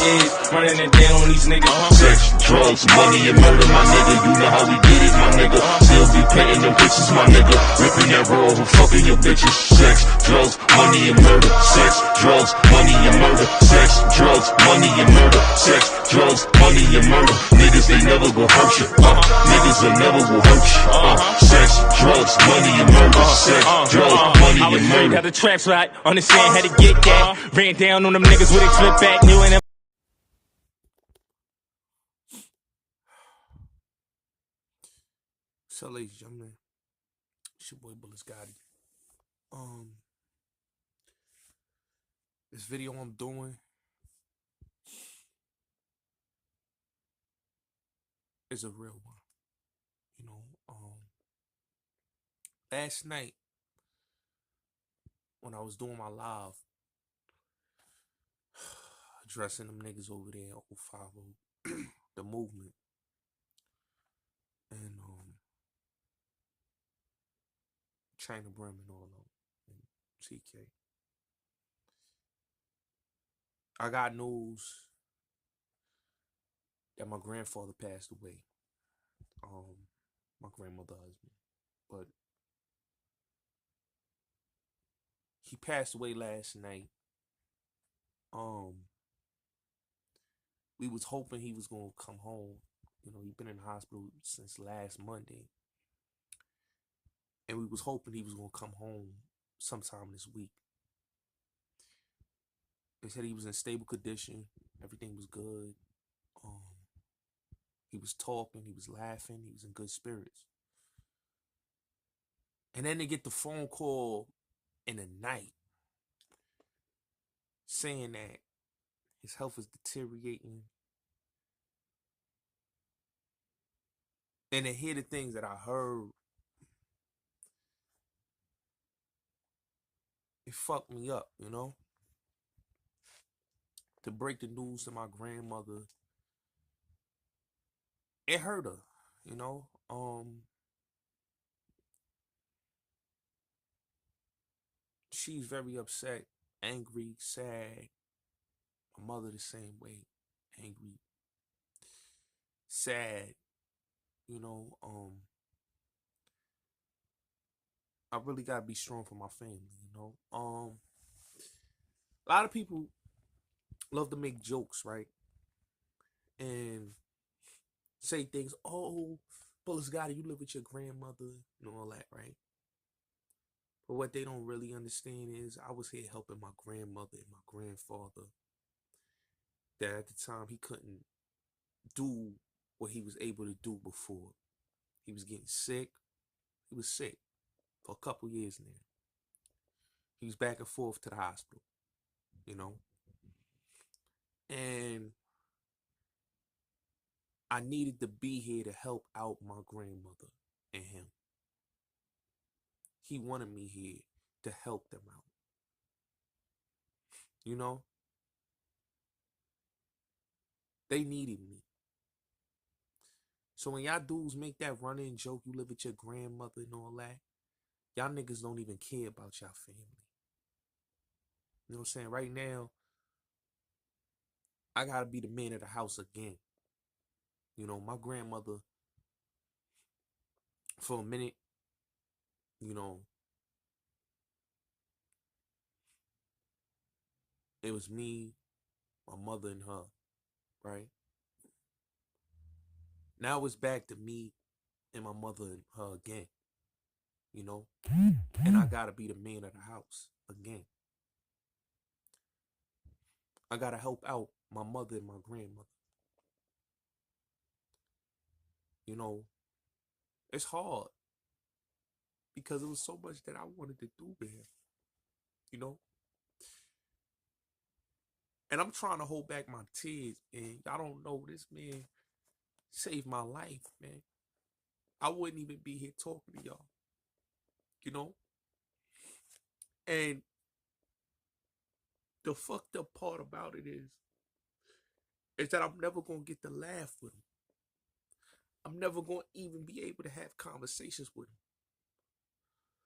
is, running it down on these niggas. Sex, drugs, money, and murder, my nigga. You know how we get it, my nigga. Still be painting them bitches, my nigga. Ripping that raw and fucking your bitches. Sex, drugs, money, and murder. Sex, drugs, money, and murder. Sex, drugs, money, and murder. Sex, drugs, money, and murder. Niggas, they never gon' hurt you. Niggas, they never will hurt you. Sex, drugs, money, and murder. Sex, drugs, money, and murder. Got the traps right, understand how to get that. Ran down on them niggas with a flip back, knew and So, ladies and gentlemen, it's your boy Bullets Gotti. This video I'm doing is a real one. You know, last night when I was doing my live, addressing them niggas over there in 050, the movement, and China Brim and all of them, and TK. I got news that my grandfather passed away. My grandmother husband. But he passed away last night. We was hoping he was gonna come home. You know, he'd been in the hospital since last Monday. And we was hoping he was gonna come home sometime this week. They said he was in stable condition. Everything was good. He was talking. He was laughing. He was in good spirits. And then they get the phone call in the night saying that his health is deteriorating. And to hear the things that I heard, it fucked me up, you know? To break the news to my grandmother, it hurt her, you know? She's very upset, angry, sad. My mother the same way, angry, sad, you know? I really gotta be strong for my family, you know? A lot of people love to make jokes, right? And say things, oh, Bullets Gotti, you live with your grandmother and all that, right? But what they don't really understand is I was here helping my grandmother and my grandfather that at the time he couldn't do what he was able to do before. He was getting sick. He was sick for a couple years now. He was back and forth to the hospital, you know? And I needed to be here to help out my grandmother and him. He wanted me here to help them out. You know? They needed me. So when y'all dudes make that run-in joke, you live with your grandmother and all that, y'all niggas don't even care about y'all family. You know what I'm saying? Right now, I gotta be the man of the house again. You know, my grandmother, for a minute, you know, it was me, my mother, and her, right? Now it's back to me and my mother and her again, you know? And I gotta be the man of the house again. I gotta help out my mother and my grandmother. You know, it's hard because it was so much that I wanted to do with him, you know? And I'm trying to hold back my tears, and y'all don't know this man saved my life, man. I wouldn't even be here talking to y'all, you know? And the fucked up part about it is that I'm never going to get to laugh with him. I'm never going to even be able to have conversations with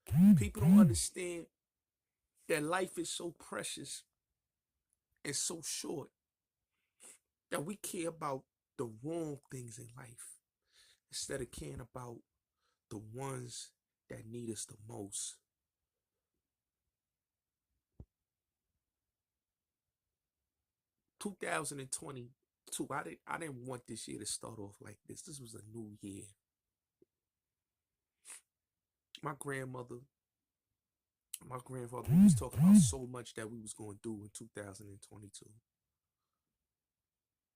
him. People don't understand that life is so precious and so short. Now we care about the wrong things in life instead of caring about the ones that need us the most. (2022), I didn't want this year to start off like this. This was a new year. My grandfather, we was talking about so much that we was going to do in 2022.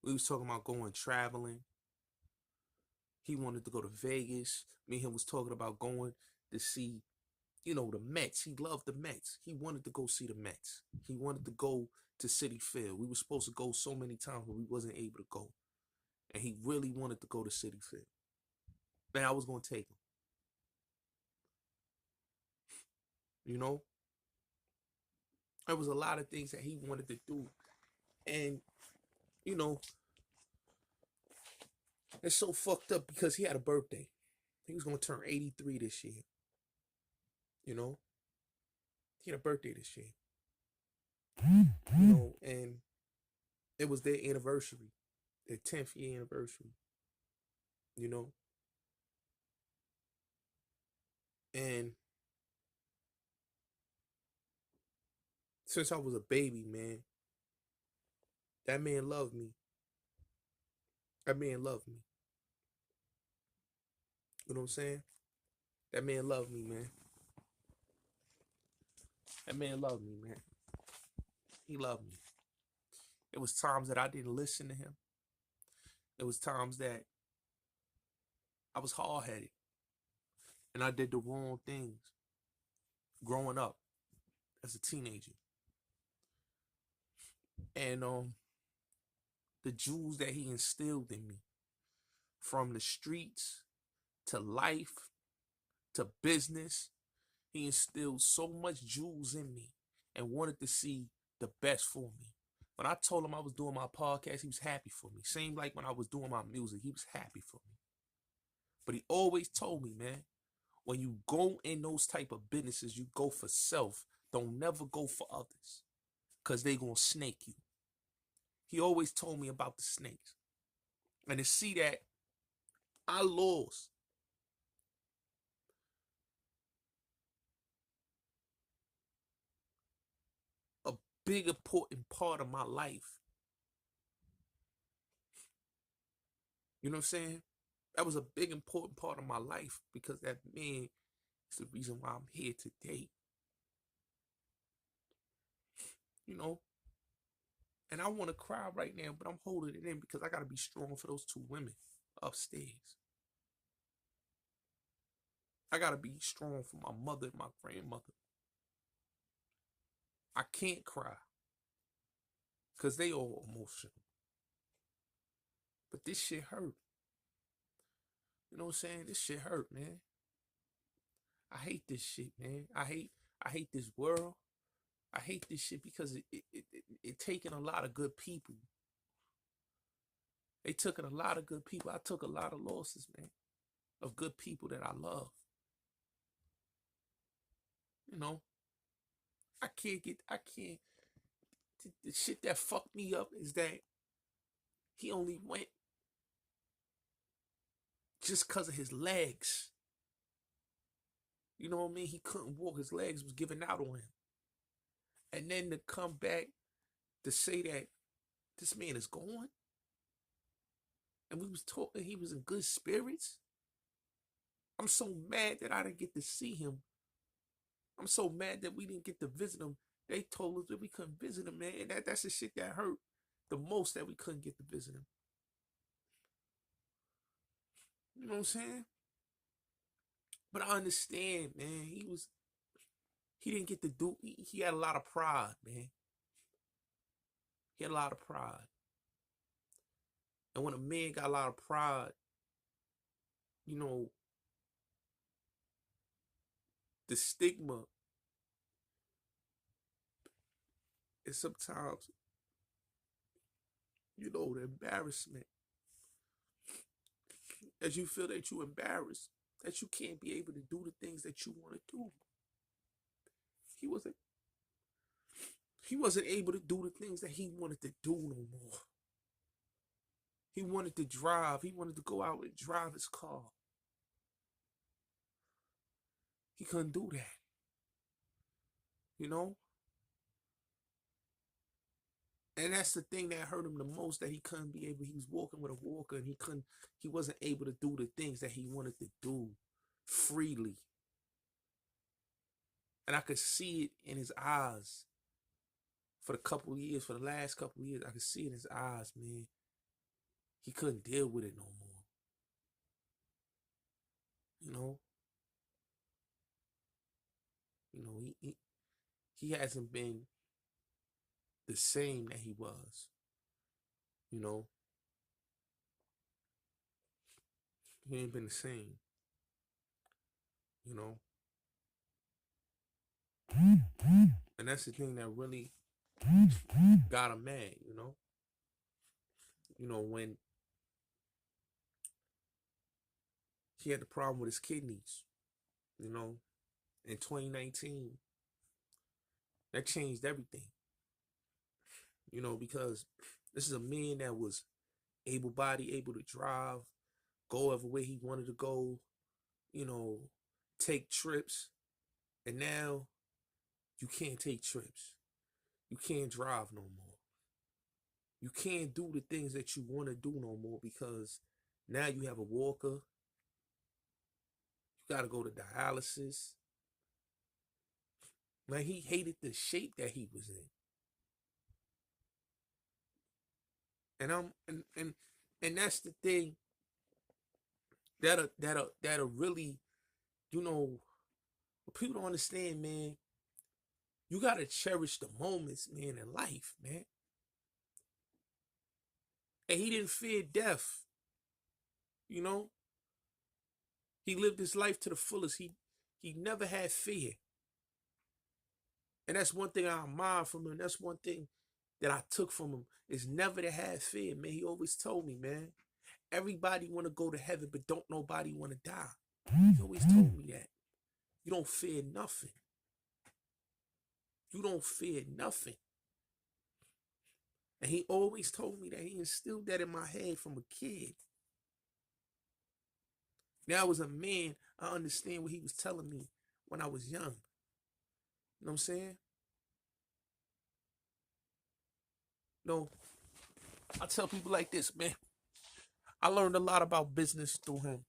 We was talking about going traveling. He wanted to go to Vegas. Me and him was talking about going to see, the Mets. He loved the Mets. He wanted to go see the Mets. He wanted to go to Citi Field. We were supposed to go so many times, but we wasn't able to go. And he really wanted to go to Citi Field. Man, I was going to take him. There was a lot of things that he wanted to do. And, it's so fucked up because he had a birthday. He was going to turn 83 this year. He had a birthday this year. And it was their anniversary, their 10th year anniversary. And since I was a baby, man, that man loved me. That man loved me. You know what I'm saying? That man loved me, man. That man loved me, man. He loved me. It was times that I didn't listen to him. It was times that I was hard-headed. And I did the wrong things growing up as a teenager. And the jewels that he instilled in me, from the streets to life to business, he instilled so much jewels in me and wanted to see the best for me. When I told him I was doing my podcast, he was happy for me. Same like when I was doing my music, he was happy for me. But he always told me, man, when you go in those type of businesses, you go for self. Don't never go for others, because they going to snake you. He always told me about the snakes. And to see that I lost a big important part of my life. You know what I'm saying? That was a big important part of my life, because that man is the reason why I'm here today. And I want to cry right now, but I'm holding it in because I got to be strong for those two women upstairs. I got to be strong for my mother and my grandmother. I can't cry because they all emotional. But this shit hurt. You know what I'm saying? This shit hurt, man. I hate this shit, man. I hate this world. I hate this shit because it taking a lot of good people. They took a lot of good people. I took a lot of losses, man, of good people that I love. The shit that fucked me up is that he only went just because of his legs. You know what I mean? He couldn't walk. His legs was giving out on him. And then to come back to say that this man is gone, and we was talking, he was in good spirits. I'm so mad that I didn't get to see him. I'm so mad that we didn't get to visit him. They told us that we couldn't visit him, man. And that's the shit that hurt the most, that we couldn't get to visit him. You know what I'm saying? But I understand, man. He didn't get to do, he had a lot of pride, man. He had a lot of pride. And when a man got a lot of pride, the stigma is sometimes, the embarrassment. As you feel that you're embarrassed, that you can't be able to do the things that you want to do. He wasn't able to do the things that he wanted to do no more. He wanted to drive. He wanted to go out and drive his car. He couldn't do that. You know? And that's the thing that hurt him the most, that he couldn't be able, he was walking with a walker and he wasn't able to do the things that he wanted to do freely. And I could see it in his eyes for the last couple of years. I could see it in his eyes, man. He couldn't deal with it no more. You know? He hasn't been the same that he was. You know? He ain't been the same. You know? And that's the thing that really got him mad, you know? When he had the problem with his kidneys, in 2019, that changed everything, because this is a man that was able-bodied, able to drive, go everywhere he wanted to go, take trips. And now you can't take trips. You can't drive no more. You can't do the things that you want to do no more because now you have a walker. You got to go to dialysis. Man, he hated the shape that he was in. And that's the thing that'll really, people don't understand, man. You gotta cherish the moments, man, in life, man. And he didn't fear death. He lived his life to the fullest. He never had fear. And that's one thing I admire from him. That's one thing that I took from him, is never to have fear, man. He always told me, man, everybody want to go to heaven, but don't nobody want to die. He always told me that. You don't fear nothing. You don't fear nothing. And he always told me that. He instilled that in my head from a kid. Now, as a man, I understand what he was telling me when I was young. You know what I'm saying? I tell people like this, man. I learned a lot about business through him.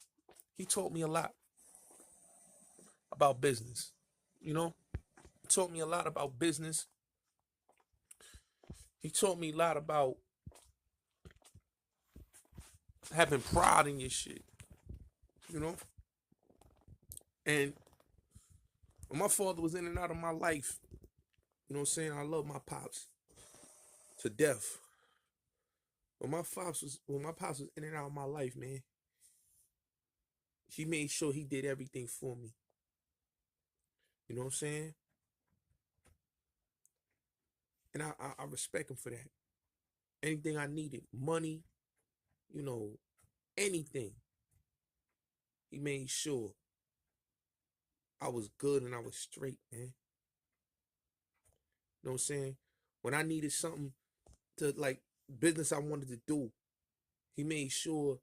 He taught me a lot about business. He taught me a lot about business. He taught me a lot about having pride in your shit. And when my father was in and out of my life, I love my pops to death. When my pops was in and out of my life, man, he made sure he did everything for me. You know what I'm saying? And I respect him for that. Anything I needed, money, anything, he made sure I was good and I was straight, man. You know what I'm saying? When I needed something to, like, business I wanted to do, he made sure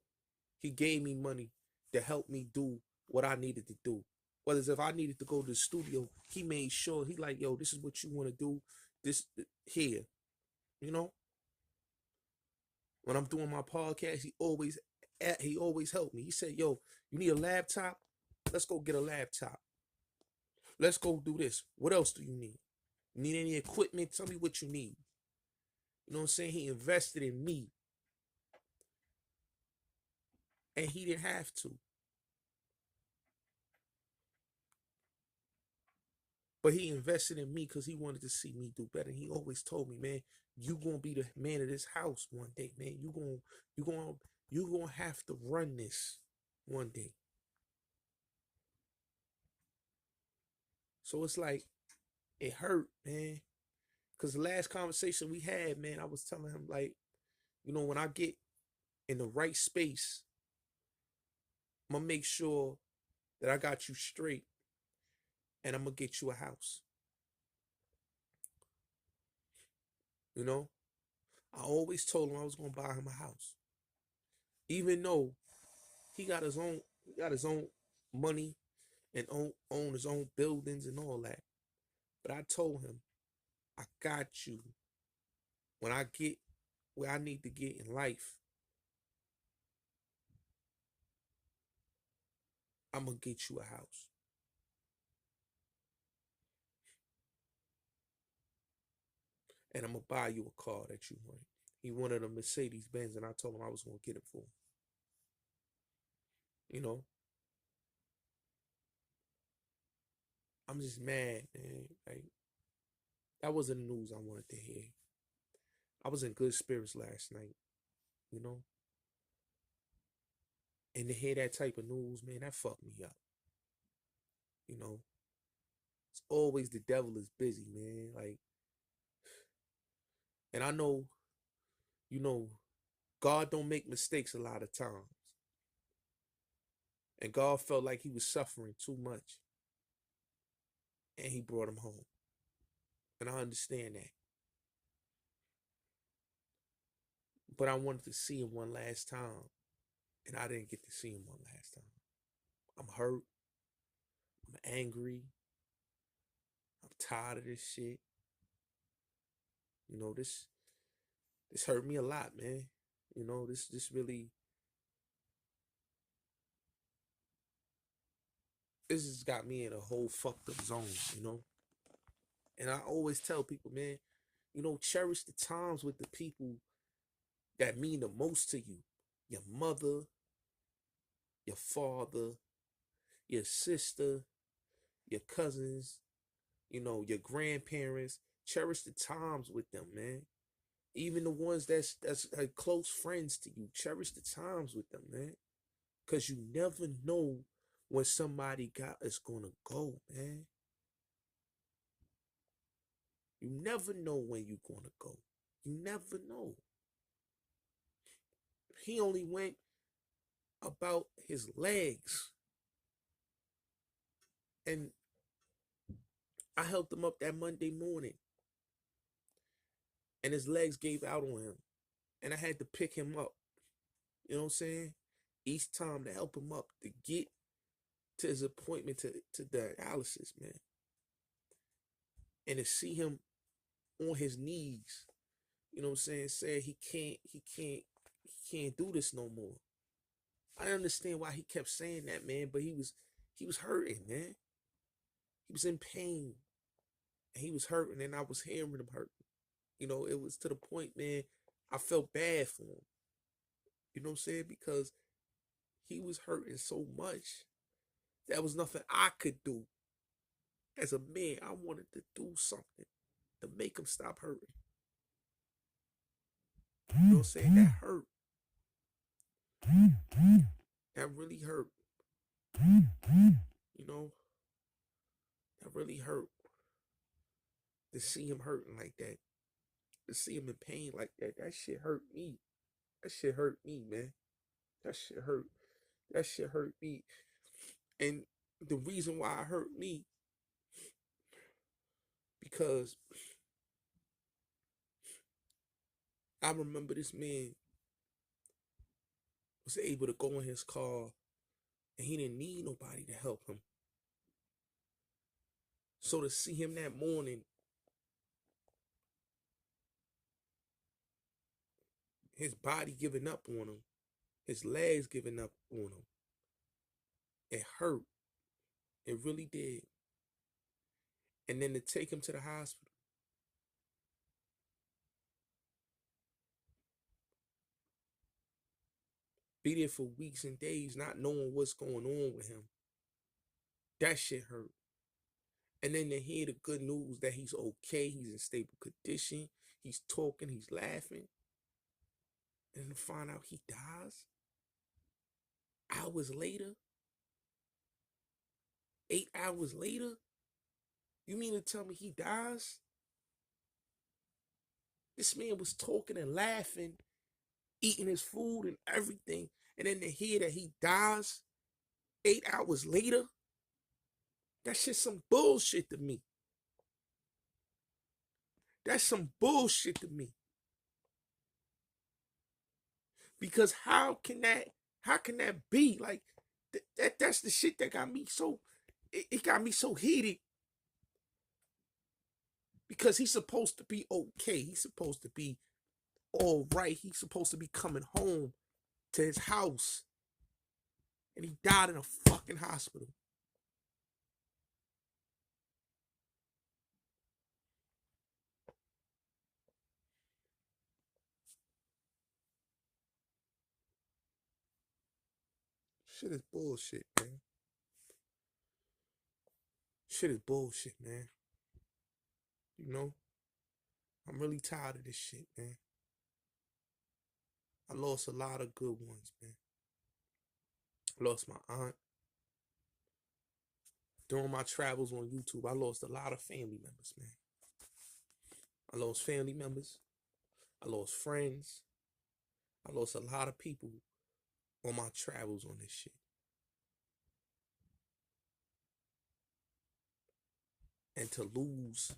he gave me money to help me do what I needed to do. Whether it's if I needed to go to the studio, he made sure, he like, yo, this is what you want to do, this here. When I'm doing my podcast, he always helped me. He said, yo, you need a laptop? Let's go get a laptop. Let's go do this. What else do you need? You need any equipment? Tell me what you need. You know what I'm saying? He invested in me. And he didn't have to. But he invested in me because he wanted to see me do better. He always told me, man, you gonna be the man of this house one day, man. You gonna have to run this one day. So it's like, it hurt, man. Because the last conversation we had, man, I was telling him, like, when I get in the right space, I'm going to make sure that I got you straight, and I'm going to get you a house. I always told him I was going to buy him a house. Even though he got his own money and own his own buildings and all that. But I told him, I got you. When I get where I need to get in life, I'm gonna get you a house. And I'm gonna buy you a car that you want. He wanted a Mercedes Benz, and I told him I was gonna get it for him. You know, I'm just mad, man. Like, that wasn't the news I wanted to hear. I was in good spirits last night, you know. And to hear that type of news, man, that fucked me up. You know, it's always the devil is busy, man. Like, and I know, you know, God don't make mistakes a lot of times. And God felt like he was suffering too much. And he brought him home. And I understand that. But I wanted to see him one last time. And I didn't get to see him one last time. I'm hurt. I'm angry. I'm tired of this shit. You know, this hurt me a lot, man. You know, this really, this has got me in a whole fucked up zone, you know. And I always tell people, man, you know, cherish the times with the people that mean the most to you. Your mother, your father, your sister, your cousins, you know, your grandparents. Cherish the times with them, man. Even the ones that's like close friends to you. Cherish the times with them, man. Cause you never know when somebody is gonna go, man. You never know when you're gonna go. You never know. He only went about his legs. And I helped him up that Monday morning. And his legs gave out on him. And I had to pick him up. You know what I'm saying? Each time to help him up to get to his appointment to dialysis, man. And to see him on his knees, you know what I'm saying, saying he can't do this no more. I understand why he kept saying that, man, but he was hurting, man. He was in pain. And he was hurting, and I was hearing him hurting. You know, it was to the point, man, I felt bad for him. You know what I'm saying? Because he was hurting so much. There was nothing I could do. As a man, I wanted to do something to make him stop hurting. You know what I'm saying? That hurt. That really hurt. You know, that really hurt. To see him hurting like that. To see him in pain like that. That shit hurt me. That shit hurt me, man. That shit hurt. That shit hurt me. And the reason why it hurt me, because I remember this man was able to go in his car and he didn't need nobody to help him. So to see him that morning, his body giving up on him, his legs giving up on him, it hurt. It really did. And then to take him to the hospital, be there for weeks and days, not knowing what's going on with him. That shit hurt. And then to hear the good news that he's okay, he's in stable condition, he's talking, he's laughing. And to find out he dies hours later, 8 hours later, you mean to tell me he dies? This man was talking and laughing, eating his food and everything. And then to hear that he dies 8 hours later, that's just some bullshit to me. That's some bullshit to me. Because how can that be? Like that's the shit that got me so it got me so heated. Because he's supposed to be okay. He's supposed to be all right. He's supposed to be coming home to his house. And he died in a fucking hospital. Shit is bullshit, man. Shit is bullshit, man. You know? I'm really tired of this shit, man. I lost a lot of good ones, man. I lost my aunt. During my travels on YouTube, I lost a lot of family members, man. I lost family members. I lost friends. I lost a lot of people on my travels on this shit. And to lose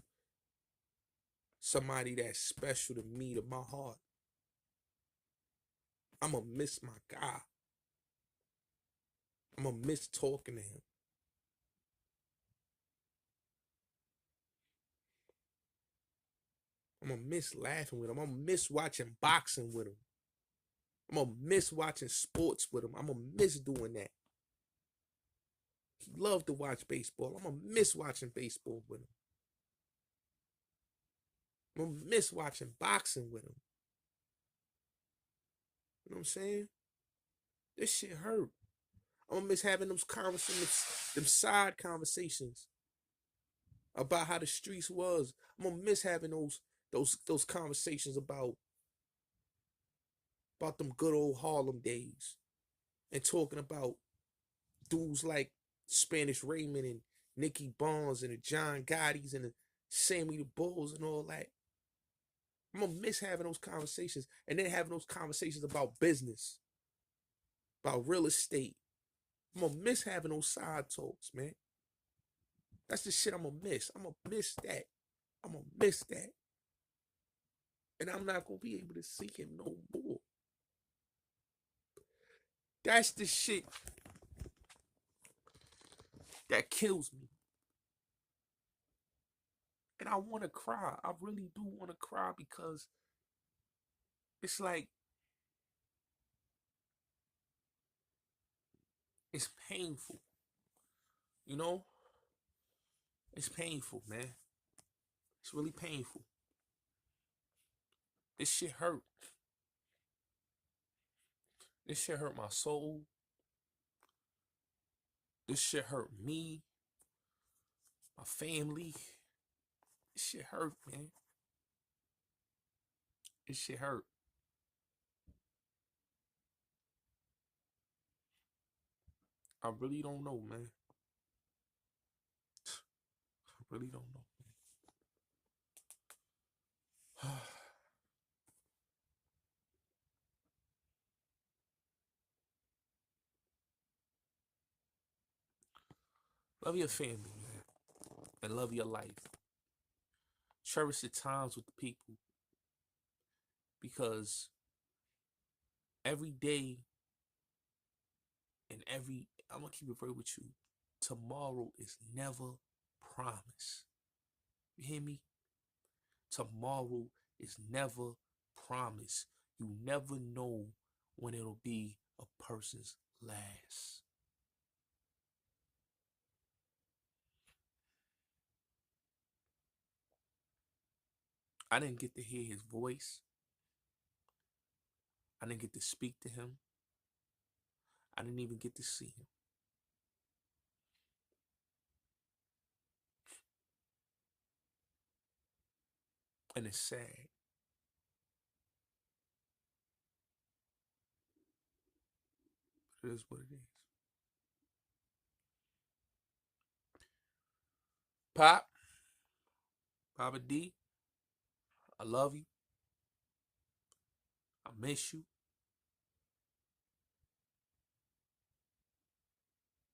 somebody that's special to me, to my heart, I'm going to miss my guy. I'm going to miss talking to him. I'm going to miss laughing with him. I'm going to miss watching boxing with him. I'm going to miss watching sports with him. I'm going to miss doing that. He loved to watch baseball. I'm going to miss watching baseball with him. I'm going to miss watching boxing with him. You know what I'm saying? This shit hurt. I'm going to miss having those conversations, them side conversations about how the streets was. I'm going to miss having those conversations about them good old Harlem days and talking about dudes like Spanish Raymond and Nicky Barnes and the John Gottis and the Sammy the Bulls and all that. I'm going to miss having those conversations and then having those conversations about business, about real estate. I'm going to miss having those side talks, man. That's the shit I'm going to miss. I'm going to miss that. I'm going to miss that. And I'm not going to be able to see him no more. That's the shit that kills me. And I want to cry. I really do want to cry because it's like, it's painful. You know? It's painful, man. It's really painful. This shit hurt. This shit hurt my soul. This shit hurt me. My family. This shit hurt, man. This shit hurt. I really don't know, man. I really don't know. Love your family, man. And love your life. Cherish the times with the people. Because every day and I'm going to keep it real with you. Tomorrow is never promised. You hear me? Tomorrow is never promised. You never know when it'll be a person's last. I didn't get to hear his voice. I didn't get to speak to him. I didn't even get to see him. And it's sad. But it is what it is. Papa D, I love you. I miss you.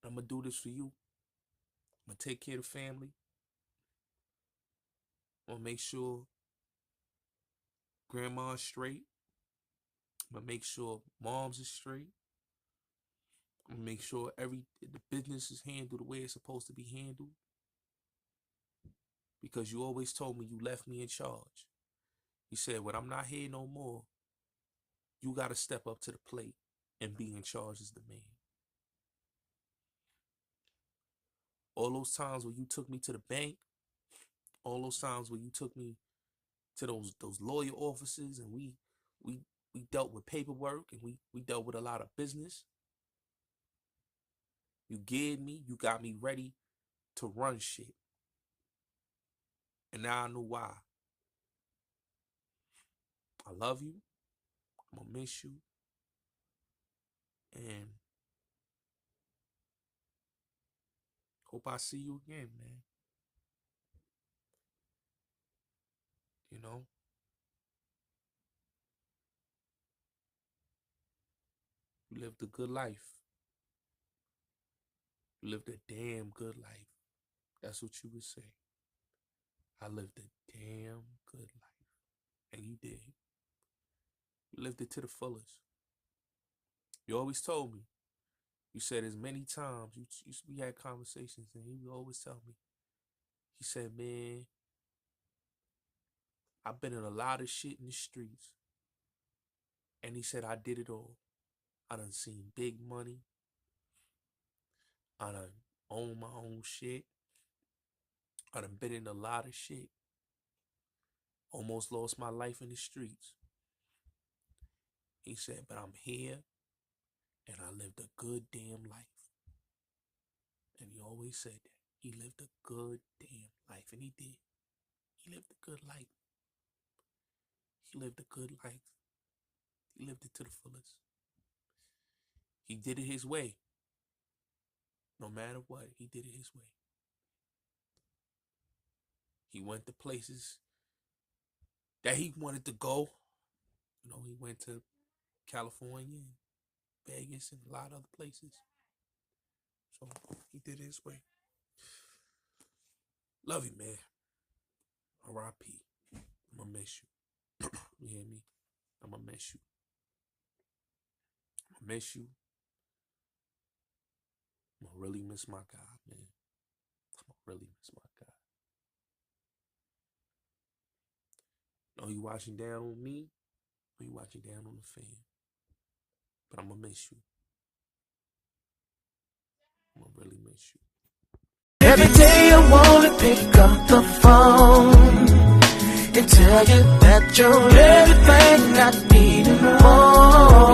I'm going to do this for you. I'm going to take care of the family. I'm going to make sure grandma's straight. I'm I'm gonna make sure moms is straight. I'm gonna make sure the business is handled the way it's supposed to be handled. Because you always told me you left me in charge. You said, when I'm not here no more, you gotta step up to the plate and be in charge as the man. All those times when you took me to the bank, all those times when you took me to those lawyer offices, and we dealt with paperwork, and we dealt with a lot of business. You geared me, you got me ready to run shit. And now I know why. I love you. I'm gonna miss you. And hope I see you again, man. You know? You lived a good life. You lived a damn good life. That's what you would say. I lived a damn good life. And you did. You lived it to the fullest. You always told me. You said as many times, we had conversations, and he would always tell me. He said, man, I've been in a lot of shit in the streets. And he said, I did it all. I done seen big money. I done owned my own shit. I done been in a lot of shit. Almost lost my life in the streets. He said, but I'm here, and I lived a good damn life. And he always said that. He lived a good damn life, and he did. He lived a good life. He lived a good life. He lived it to the fullest. He did it his way. No matter what, he did it his way. He went to places that he wanted to go. You know, he went to California and Vegas and a lot of other places. So he did it his way. Love you, man. R.I.P. I'm gonna miss you. You hear me? I'm gonna miss you. I'm gonna miss you. I'm gonna really miss my guy, man. I'm gonna really miss my guy. Know you watching down on me, or you watching down on the fan. But I'm gonna miss you. I'm gonna really miss you. Every day I wanna pick up the phone and tell you that you're everything I need and more.